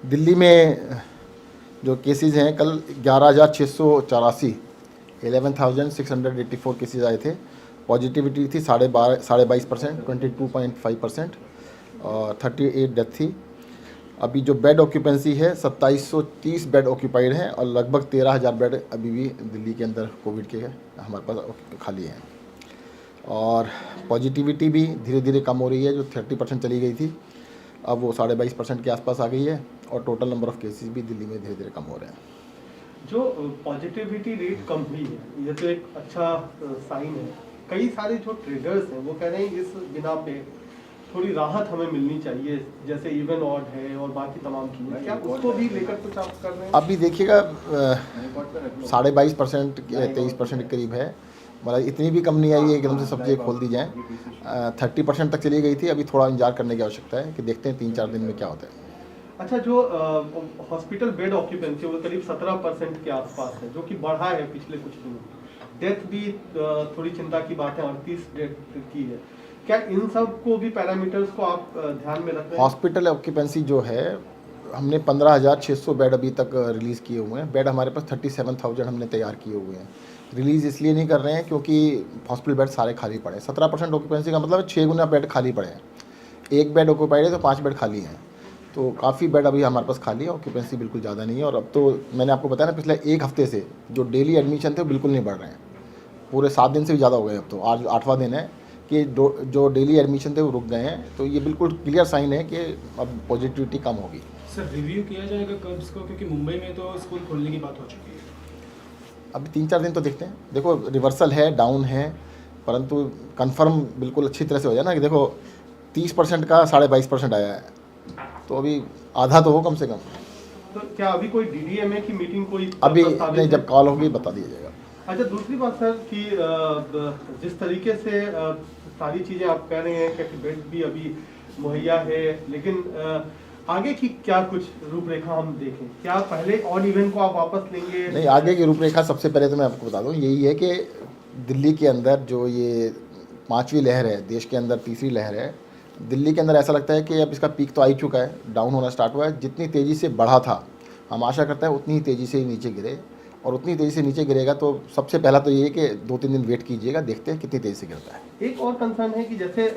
दिल्ली में जो केसेस हैं कल 11,684 11,684 केसेस आए थे। पॉजिटिविटी थी 22.5%, 22.5%, और 38 डेथ थी। अभी जो बेड ऑक्यूपेंसी है 2730 बेड ऑक्यूपाइड हैं और लगभग 13,000 बेड अभी भी दिल्ली के अंदर कोविड के हमारे पास खाली हैं। और पॉजिटिविटी भी धीरे धीरे कम हो रही है, जो 30% चली गई थी अब वो 22.5% के आसपास आ गई है, और टोटल नंबर ऑफ़ केसेस भी दिल्ली में धीरे धीरे कम हो रहे हैं। जो पॉजिटिविटी रेट कम हुई है ये तो एक अच्छा साइन है। कई सारे जो ट्रेडर्स हैं वो कह रहे हैं इस बिना पे थोड़ी राहत हमें मिलनी चाहिए, जैसे इवन ऑड है और बाकी तमाम चीज़ें, क्या उसको भी लेकर कुछ आप कर रहे हैं? अभी देखिएगा 22.5% 23% के करीब है, मतलब इतनी भी कम नहीं आई है एकदम से सब चीज़ें खोल दी जाएँ। 30% तक चली गई थी, अभी थोड़ा इंतजार करने की आवश्यकता है कि देखते हैं 3-4 दिन में क्या होता है। अच्छा, जो हॉस्पिटल बेड ऑक्यूपेंसी वो करीब 17% के आसपास है, जो कि बढ़ा है पिछले कुछ दिनों। डेथ भी थोड़ी चिंता की बात है, 38 डेथ की है। क्या इन सब को भी पैरामीटर्स को आप ध्यान में रख रहे हैं? हॉस्पिटल ऑक्यूपेंसी जो है हमने 15,600 बेड अभी तक रिलीज़ किए हुए हैं। बेड हमारे पास 37,000 हमने तैयार किए हुए हैं। रिलीज़ इसलिए नहीं कर रहे हैं क्योंकि हॉस्पिटल बेड सारे खाली पड़े हैं। 17% ऑक्यूपेंसी का मतलब 6 गुना बेड खाली पड़े हैं। एक बेड ऑक्यूपाइड है तो 5 बेड खाली हैं, तो काफ़ी बेड अभी हमारे पास खाली है। ऑक्यूपेंसी बिल्कुल ज़्यादा नहीं है। और अब तो मैंने आपको बताया ना, पिछले एक हफ्ते से जो डेली एडमिशन थे वो बिल्कुल नहीं बढ़ रहे हैं। पूरे 7 दिन से भी ज़्यादा हो गए, अब तो आज 8वां दिन है कि जो डेली एडमिशन थे वो रुक गए हैं। तो ये बिल्कुल क्लियर साइन है कि अब पॉजिटिविटी कम होगी। सर, रिव्यू किया जाएगा कब इसको, क्योंकि मुंबई में तो स्कूल खोलने की बात हो चुकी है। अभी 3-4 दिन तो देखते हैं। देखो रिवर्सल है, डाउन है, परंतु कंफर्म बिल्कुल अच्छी तरह से हो जाए ना कि देखो 30% का 22.5% आया है, तो अभी आधा तो हो कम से कम। तो क्या अभी कोई डीडीएमए की मीटिंग कोई अभी प्रस्तावित नहीं, है? जब कॉल होगी बता दिया जाएगा। अच्छा, दूसरी बात सर कि जिस तरीके से सारी चीज़ें आप कह रहे हैं कि बेड भी अभी मुहैया है, लेकिन आगे की क्या कुछ रूपरेखा हम देखें? क्या पहले ऑड इवन को आप वापस लेंगे? नहीं, आगे की रूपरेखा सबसे पहले तो मैं आपको बता दूं यही है कि दिल्ली के अंदर जो ये 5वीं लहर है, देश के अंदर तीसरी लहर है, दिल्ली के अंदर ऐसा लगता है कि अब इसका पीक तो आ ही चुका है, डाउन होना स्टार्ट हुआ है। जितनी तेज़ी से बढ़ा था, हम आशा करते हैं उतनी ही तेज़ी से नीचे गिरे, और उतनी तेज़ी से नीचे गिरेगा तो सबसे पहला तो ये है कि 2-3 दिन वेट कीजिएगा, देखते हैं कितनी तेज़ी से गिरता है। एक और कंसर्न है कि जैसे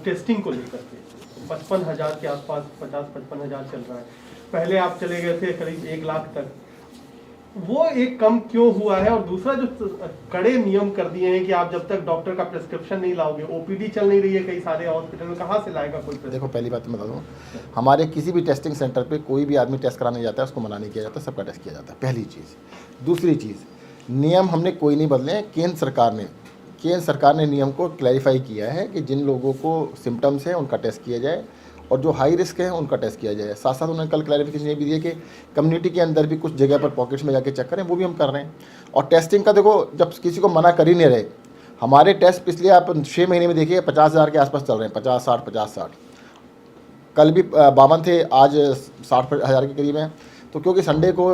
टेस्टिंग को लेकर के 55,000 के आसपास 50-55,000 चल रहा है। पहले आप चले गए थे करीब 1 लाख तक, वो एक कम क्यों हुआ है? और दूसरा जो कड़े नियम कर दिए हैं कि आप जब तक डॉक्टर का प्रिस्क्रिप्शन नहीं लाओगे, ओपीडी चल नहीं रही है कई सारे हॉस्पिटल में, कहाँ से लाएगा कोई? देखो पहली बात मैं बता दूँ, हमारे किसी भी टेस्टिंग सेंटर पे कोई भी आदमी टेस्ट कराने जाता है उसको मना नहीं किया जाता, सबका टेस्ट किया जाता है, पहली चीज़। दूसरी चीज़, नियम हमने कोई नहीं बदले हैं। केंद्र सरकार ने नियम को क्लैरिफाई किया है कि जिन लोगों को सिम्टम्स हैं उनका टेस्ट किया जाए, और जो हाई रिस्क है उनका टेस्ट किया जाए। साथ साथ उन्होंने कल क्लैरिफिकेशन ये भी दिया कि कम्युनिटी के अंदर भी कुछ जगह पर पॉकेट्स में जाके चेक करें, वो भी हम कर रहे हैं। और टेस्टिंग का देखो, जब किसी को मना कर ही नहीं रहे, हमारे टेस्ट पिछले आप 6 महीने में देखिए 50,000 के आसपास चल रहे हैं, 50-60, 50-60। कल भी 52 थे, आज 60,000 के करीब हैं। तो क्योंकि संडे को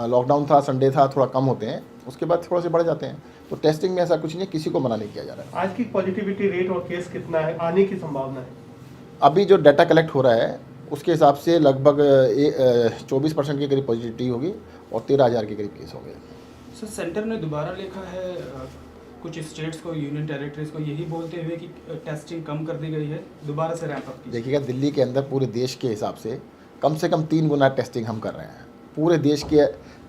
लॉकडाउन था, संडे था, थोड़ा कम होते हैं, उसके बाद थोड़ा से बढ़ जाते हैं। तो टेस्टिंग में ऐसा कुछ नहीं है, किसी को मना नहीं किया जा रहा है। आज की पॉजिटिविटी रेट और केस कितना है, आने की संभावना है? अभी जो डाटा कलेक्ट हो रहा है उसके हिसाब से लगभग 24% के करीब पॉजिटिविटी होगी और 13,000 के करीब केस होंगे। सर, सेंटर ने दोबारा लिखा है कुछ स्टेट्स को, यूनियन टेरिटरीज को, यही बोलते हुए कि टेस्टिंग कम कर दी गई है, दोबारा से रैंप अप की। देखिएगा, दिल्ली के अंदर पूरे देश के हिसाब से कम 3 गुना टेस्टिंग हम कर रहे हैं पूरे देश के।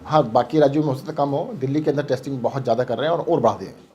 हाँ, बाकी राज्यों में हो सकता है कम हो, दिल्ली के अंदर टेस्टिंग बहुत ज़्यादा कर रहे हैं और बढ़ा दें।